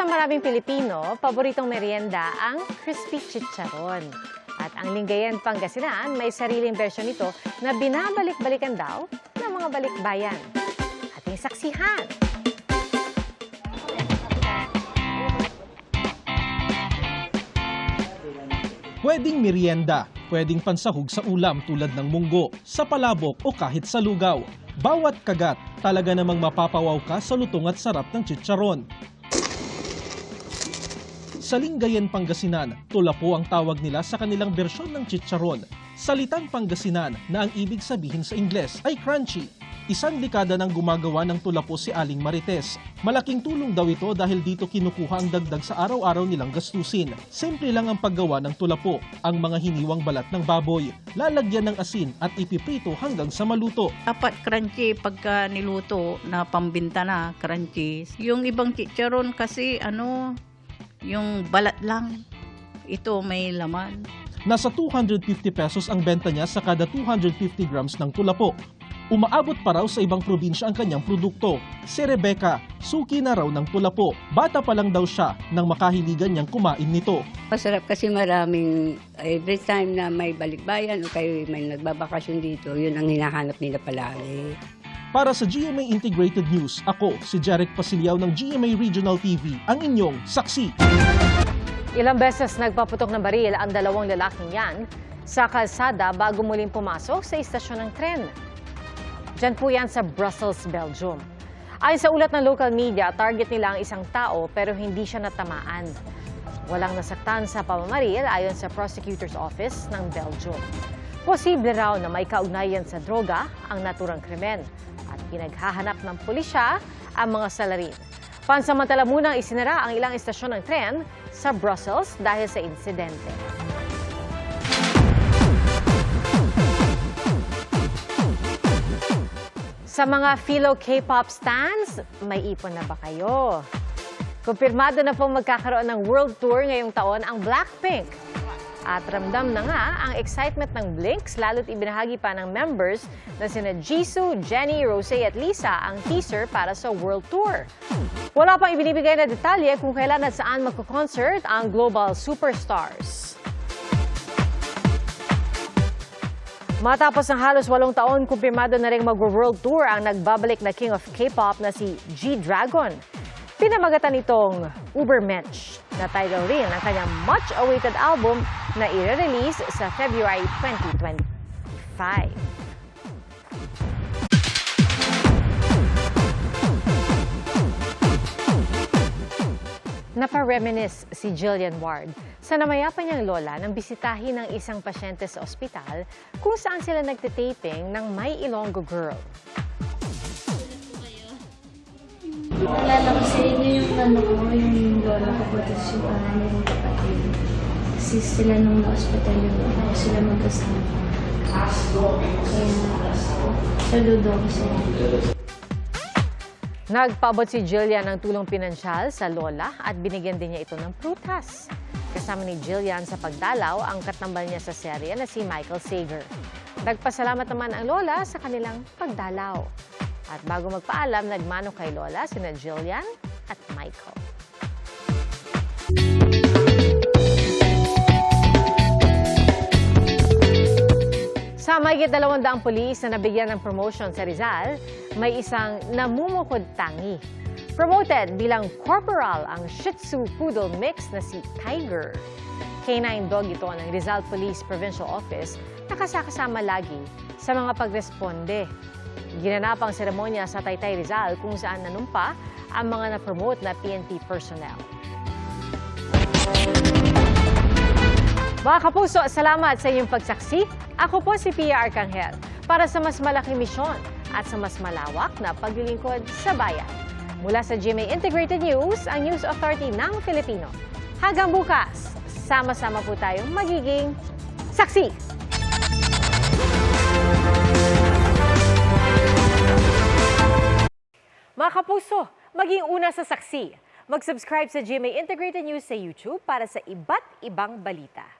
maraming Pilipino, paboritong merienda ang crispy chicharon. At ang Lingayen, Pangasinan, may sariling bersyon nito na binabalik-balikan daw ng mga balikbayan. Ating saksihan! Pwedeng merienda, pwedeng pansahog sa ulam tulad ng munggo, sa palabok o kahit sa lugaw. Bawat kagat, talaga namang mapapawaw ka sa lutong at sarap ng chicharon. Sa Lingayen, Pangasinan, tulapo ang tawag nila sa kanilang bersyon ng chicharon. Salitang Pangasinan na ang ibig sabihin sa Ingles ay crunchy. Isang dekada nang gumagawa ng tulapo si Aling Marites. Malaking tulong daw ito dahil dito kinukuha ang dagdag sa araw-araw nilang gastusin. Simple lang ang paggawa ng tulapo, ang mga hiniwang balat ng baboy, lalagyan ng asin at ipiprito hanggang sa maluto. Dapat crunchy pagka niluto na pambinta na crunchy. Yung ibang chicharon kasi yung balat lang. Ito may laman. Nasa 250 pesos ang benta niya sa kada 250 grams ng tulapo. Umaabot pa raw sa ibang probinsya ang kanyang produkto. Si Rebecca, suki na raw ng tulapo. Bata pa lang daw siya nang makahiligan niyang kumain nito. Masarap kasi maraming, every time na may balikbayan o kayo may nagbabakasyon dito, yun ang hinahanap nila palagi. Para sa GMA Integrated News, ako si Jeric Pasiliao ng GMA Regional TV, ang inyong saksi. Ilang beses nagpaputok ng baril ang dalawang lalaking yan sa kalsada bago muling pumasok sa istasyon ng tren. Diyan po yan sa Brussels, Belgium. Ayon sa ulat ng local media, target nila ang isang tao pero hindi siya natamaan. Walang nasaktan sa pamamaril ayon sa prosecutor's office ng Belgium. Posible raw na may kaugnayan sa droga ang naturang krimen at pinaghahanap ng pulisya ang mga salarin. Pansamantala munang isinara ang ilang istasyon ng tren sa Brussels dahil sa insidente. Sa mga Philo K-pop stans, may ipon na ba kayo? Kumpirmado na pong magkakaroon ng world tour ngayong taon ang Blackpink. At ramdam na nga ang excitement ng Blinks, lalo't ibinahagi pa ng members na sina Jisoo, Jennie, Rosé at Lisa ang teaser para sa world tour. Wala pang ibinibigay na detalye kung kailan at saan magko-concert ang global superstars. Matapos ng halos 8 taon, kumpirmado na rin mag-world tour ang nagbabalik na king of K-pop na si G-Dragon. Pinamagatan itong Ubermensch na title rin ang kanyang much-awaited album na i-release sa February 2025. Napareminisce si Jillian Ward sa namayapa niyang lola nang bisitahin ng isang pasyente sa ospital kung saan sila nagtitaping ng My Ilonggo Girl. Naalala ko sa inyo yung lola ko po, tapos yung pangalan ng kapatid. Kasi sila nung na-hospital yung sila magkasama. Kaya saludo ako sa inyo. Nagpaabot si Jillian ng tulong pinansyal sa lola at binigyan din niya ito ng prutas. Kasama ni Jillian sa pagdalaw ang katambal niya sa serye na si Michael Sager. Nagpasalamat naman ang lola sa kanilang pagdalaw. At bago magpaalam, nagmano kay lola sina Jillian at Michael. Sa mahigit 200 pulis na nabigyan ng promotion sa Rizal, may isang namumukod tangi. Promoted bilang corporal ang Shih Tzu Poodle mix na si Tiger. K9 dog ito ng Rizal Police Provincial Office na kasama lagi sa mga pagresponde. Ginanap ang seremonya sa Taytay, Rizal kung saan nanumpa ang mga na-promote na PNP personnel. Mga kapuso, salamat sa inyong pagsaksi. Ako po si Pia Arcangel para sa mas malaking misyon at sa mas malawak na paglilingkod sa bayan. Mula sa GMA Integrated News, ang News Authority ng Filipino. Hanggang bukas, sama-sama po tayong magiging saksi. Mga kapuso, maging una sa saksi. Mag-subscribe sa GMA Integrated News sa YouTube para sa iba't ibang balita.